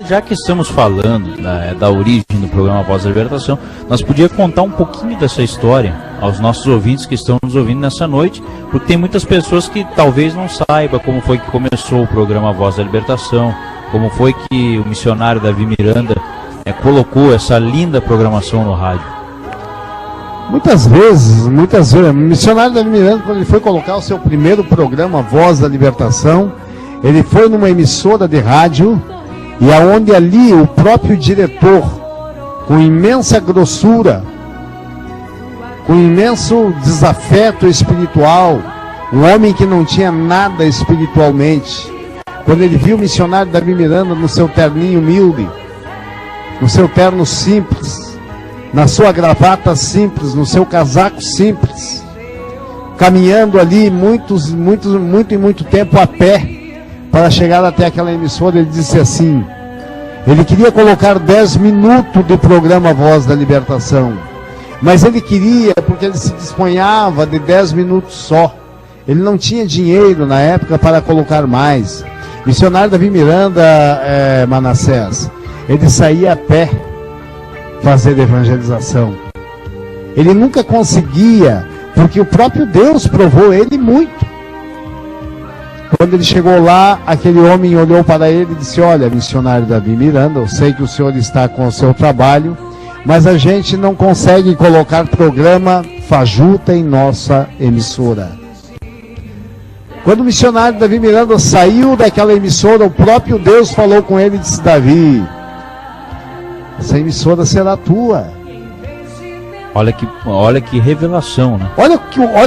Já que estamos falando da origem do programa Voz da Libertação, nós podíamos contar um pouquinho dessa história aos nossos ouvintes que estão nos ouvindo nessa noite, porque tem muitas pessoas que talvez não saibam como foi que começou o programa Voz da Libertação, como foi que o missionário Davi Miranda colocou essa linda programação no rádio. Muitas vezes, o missionário Davi Miranda, quando ele foi colocar o seu primeiro programa Voz da Libertação, ele foi numa emissora de rádio, e aonde ali o próprio diretor, com imensa grossura, com imenso desafeto espiritual, um homem que não tinha nada espiritualmente, quando ele viu o missionário Davi Miranda no seu terninho humilde, no seu terno simples, na sua gravata simples, no seu casaco simples, caminhando ali muito tempo a pé, para chegar até aquela emissora, ele disse assim, ele queria colocar 10 minutos do programa Voz da Libertação, mas ele queria, porque ele se disponhava de 10 minutos só, ele não tinha dinheiro na época para colocar mais. Missionário Davi Miranda, Manassés, ele saía a pé fazer evangelização, ele nunca conseguia, porque o próprio Deus provou ele muito. Quando ele chegou lá, aquele homem olhou para ele e disse, olha, missionário Davi Miranda, eu sei que o senhor está com o seu trabalho, mas a gente não consegue colocar programa fajuta em nossa emissora. Quando o missionário Davi Miranda saiu daquela emissora, o próprio Deus falou com ele e disse, Davi, essa emissora será tua. Olha que revelação, né? Olha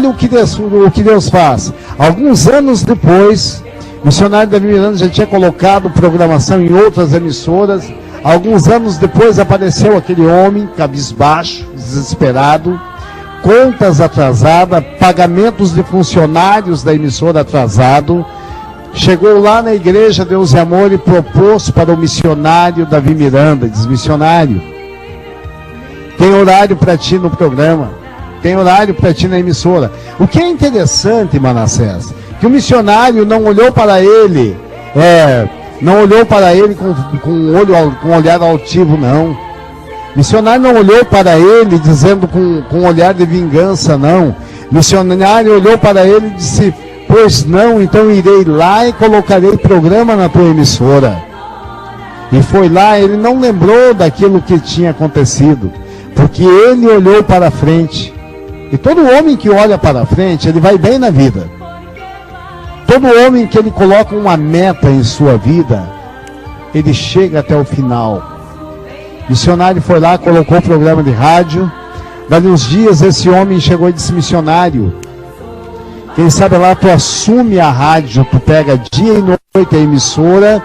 o que Deus faz. Alguns anos depois, o missionário Davi Miranda já tinha colocado programação em outras emissoras. Alguns anos depois apareceu aquele homem, cabisbaixo, desesperado, contas atrasadas, pagamentos de funcionários da emissora atrasado. Chegou lá na igreja Deus e Amor e propôs para o missionário Davi Miranda, diz, missionário, tem horário para ti no programa, tem horário para ti na emissora. O que é interessante, Manassés, que o missionário não olhou para ele, com um olhar altivo, não. O missionário não olhou para ele dizendo com um olhar de vingança, não. O missionário olhou para ele e disse, pois não, então irei lá e colocarei programa na tua emissora. E foi lá, ele não lembrou daquilo que tinha acontecido, porque ele olhou para frente. E todo homem que olha para frente, ele vai bem na vida. Todo homem que ele coloca uma meta em sua vida, ele chega até o final. O missionário foi lá, colocou o programa de rádio. Dali uns dias esse homem chegou e disse, missionário, quem sabe lá tu assume a rádio, tu pega dia e noite a emissora,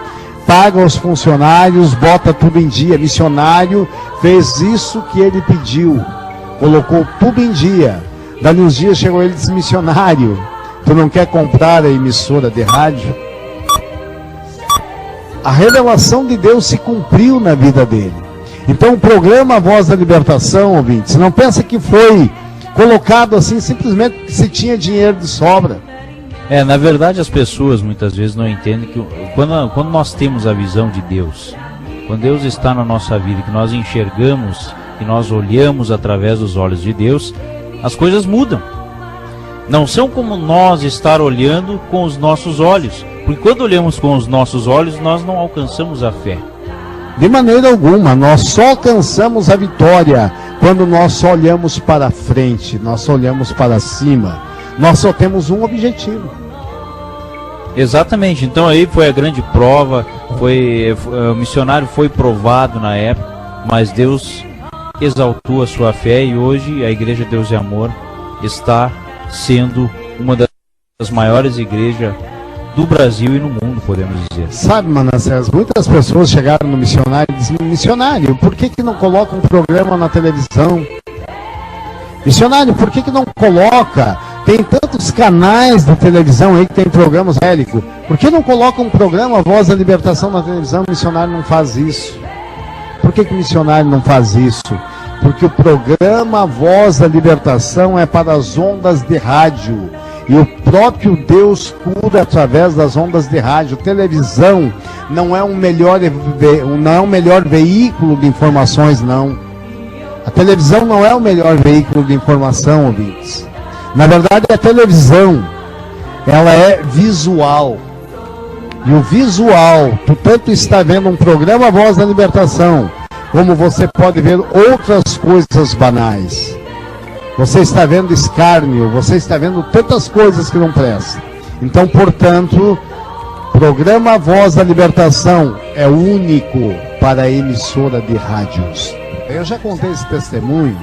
paga os funcionários, bota tudo em dia. Missionário fez isso que ele pediu, colocou tudo em dia. Dali uns dias chegou ele e disse, missionário, tu não quer comprar a emissora de rádio? A revelação de Deus se cumpriu na vida dele. Então o programa Voz da Libertação, ouvintes, não pensa que foi colocado assim simplesmente porque se tinha dinheiro de sobra. Na verdade as pessoas muitas vezes não entendem que quando nós temos a visão de Deus, quando Deus está na nossa vida, que nós enxergamos, que nós olhamos através dos olhos de Deus, as coisas mudam. Não são como nós estar olhando com os nossos olhos, porque quando olhamos com os nossos olhos, nós não alcançamos a fé. De maneira alguma, nós só alcançamos a vitória quando nós só olhamos para frente, nós só olhamos para cima, nós só temos um objetivo. Exatamente, então aí foi a grande prova, o missionário foi provado na época, mas Deus exaltou a sua fé e hoje a Igreja Deus e Amor está sendo uma das maiores igrejas do Brasil e no mundo, podemos dizer. Sabe, Manassés, muitas pessoas chegaram no missionário e dizem, missionário, por que não coloca um programa na televisão? Missionário, por que não coloca? Tem tantos canais de televisão aí que tem programas bélicos. Por que não coloca um programa Voz da Libertação na televisão? O missionário não faz isso. Por que o missionário não faz isso? Porque o programa Voz da Libertação é para as ondas de rádio. E o próprio Deus cura através das ondas de rádio. Televisão não é um melhor veículo de informações, não. A televisão não é o melhor veículo de informação, ouvintes. Na verdade, a televisão, ela é visual. E o visual, tu tanto está vendo um programa Voz da Libertação, como você pode ver outras coisas banais. Você está vendo escárnio, você está vendo tantas coisas que não prestam. Então, portanto, programa Voz da Libertação é único para a emissora de rádios. Eu já contei esse testemunho,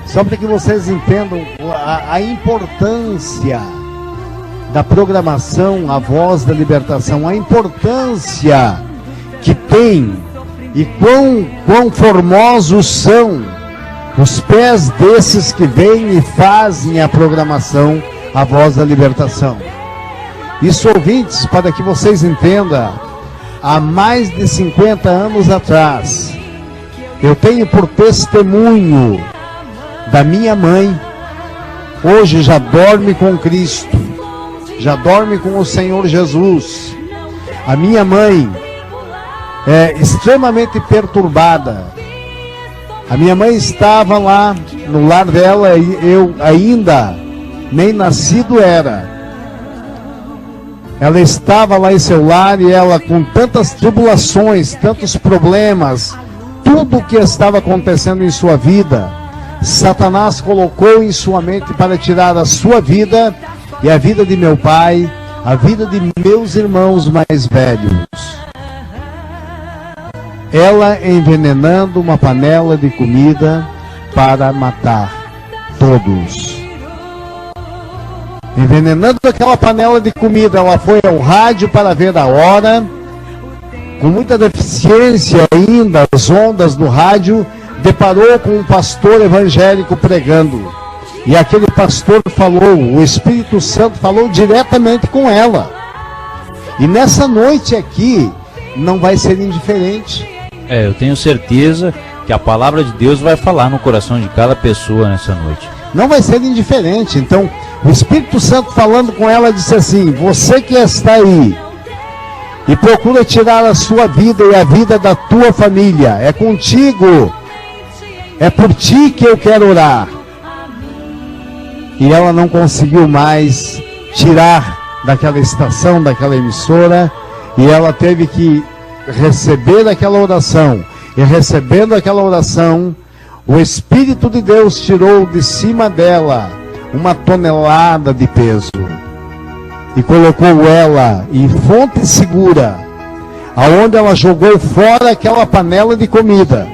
só para que vocês entendam a importância da programação A Voz da Libertação, a importância que tem e quão formosos são os pés desses que vêm e fazem a programação A Voz da Libertação. Isso, ouvintes, para que vocês entendam, há mais de 50 anos atrás, eu tenho por testemunho da minha mãe, hoje já dorme com Cristo, já dorme com o Senhor Jesus. A minha mãe é extremamente perturbada. A minha mãe estava lá no lar dela e eu ainda nem nascido era. Ela estava lá em seu lar e ela com tantas tribulações, tantos problemas, tudo o que estava acontecendo em sua vida, Satanás colocou em sua mente para tirar a sua vida e a vida de meu pai, a vida de meus irmãos mais velhos. Ela envenenando uma panela de comida para matar todos. Envenenando aquela panela de comida, ela foi ao rádio para ver a hora, com muita deficiência ainda, as ondas do rádio, deparou com um pastor evangélico pregando. E aquele pastor falou, o Espírito Santo falou diretamente com ela. E nessa noite aqui, não vai ser indiferente. Eu tenho certeza que a palavra de Deus vai falar no coração de cada pessoa nessa noite. Não vai ser indiferente. Então, o Espírito Santo falando com ela disse assim: você que está aí e procura tirar a sua vida e a vida da tua família, é contigo, é por ti que eu quero orar. E ela não conseguiu mais tirar daquela estação, daquela emissora, e ela teve que receber aquela oração. E recebendo aquela oração, o Espírito de Deus tirou de cima dela 1 tonelada de peso e colocou ela em fonte segura, aonde ela jogou fora aquela panela de comida.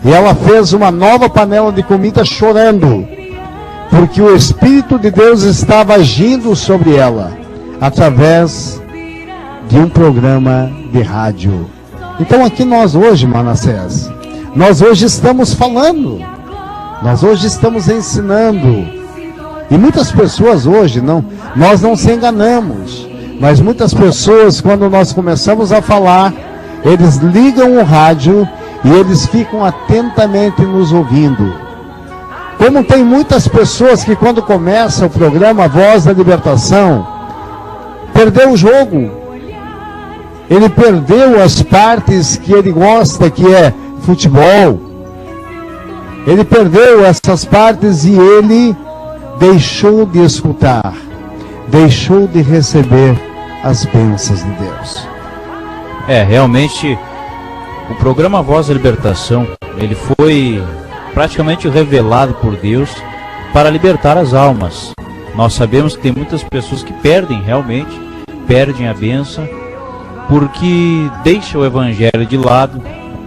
E ela fez uma nova panela de comida chorando, porque o Espírito de Deus estava agindo sobre ela, através de um programa de rádio. Então aqui nós hoje, Manassés, nós hoje estamos falando, nós hoje estamos ensinando. E muitas pessoas hoje, nós não se enganamos, mas muitas pessoas, quando nós começamos a falar, eles ligam o rádio e eles ficam atentamente nos ouvindo. Como tem muitas pessoas que quando começa o programa Voz da Libertação, perdeu o jogo. Ele perdeu as partes que ele gosta, que é futebol. Ele perdeu essas partes e ele deixou de escutar, deixou de receber as bênçãos de Deus. Realmente, o programa Voz da Libertação, ele foi praticamente revelado por Deus para libertar as almas. Nós sabemos que tem muitas pessoas que perdem a bênção, porque deixa o evangelho de lado,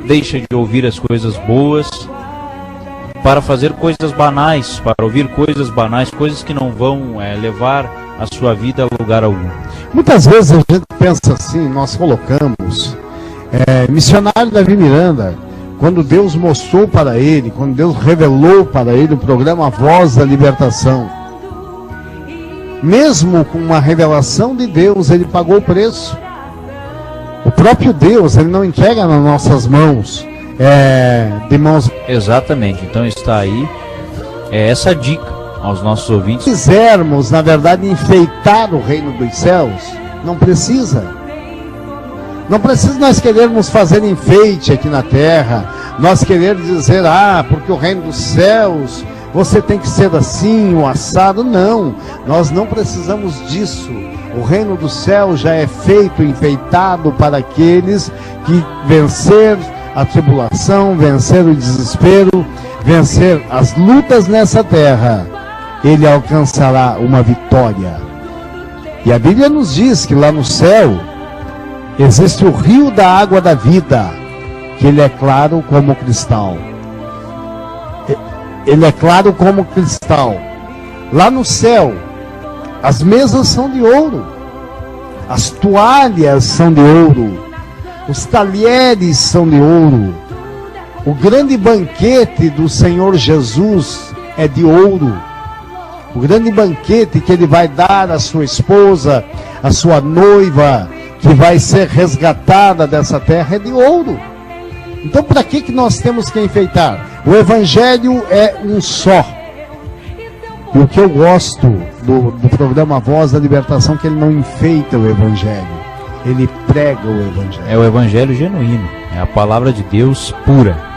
deixa de ouvir as coisas boas, para fazer coisas banais, para ouvir coisas banais, coisas que não vão levar a sua vida a lugar algum. Muitas vezes a gente pensa assim, nós colocamos, missionário Davi Miranda, quando Deus mostrou para ele, quando Deus revelou para ele o programa Voz da Libertação, mesmo com uma revelação de Deus, ele pagou o preço. O próprio Deus, ele não entrega nas nossas mãos, de mãos... Exatamente, então está aí essa dica aos nossos ouvintes. Se quisermos, na verdade, enfeitar o reino dos céus, não precisa. Não precisa nós querermos fazer enfeite aqui na terra, nós queremos dizer, porque o reino dos céus, você tem que ser assim, o assado. Não, nós não precisamos disso. O reino do céu já é feito, enfeitado para aqueles que vencer a tribulação, vencer o desespero, vencer as lutas nessa terra, ele alcançará uma vitória. E a Bíblia nos diz que lá no céu existe o rio da água da vida, que ele é claro como cristal. Ele é claro como cristal. Lá no céu, as mesas são de ouro, as toalhas são de ouro, os talheres são de ouro. O grande banquete do Senhor Jesus é de ouro. O grande banquete que ele vai dar à sua esposa, à sua noiva, que vai ser resgatada dessa terra, é de ouro. Então, para que nós temos que enfeitar? O Evangelho é um só. E o que eu gosto do programa Voz da Libertação, que ele não enfeita o Evangelho, ele prega o Evangelho. É o Evangelho genuíno, é a palavra de Deus pura.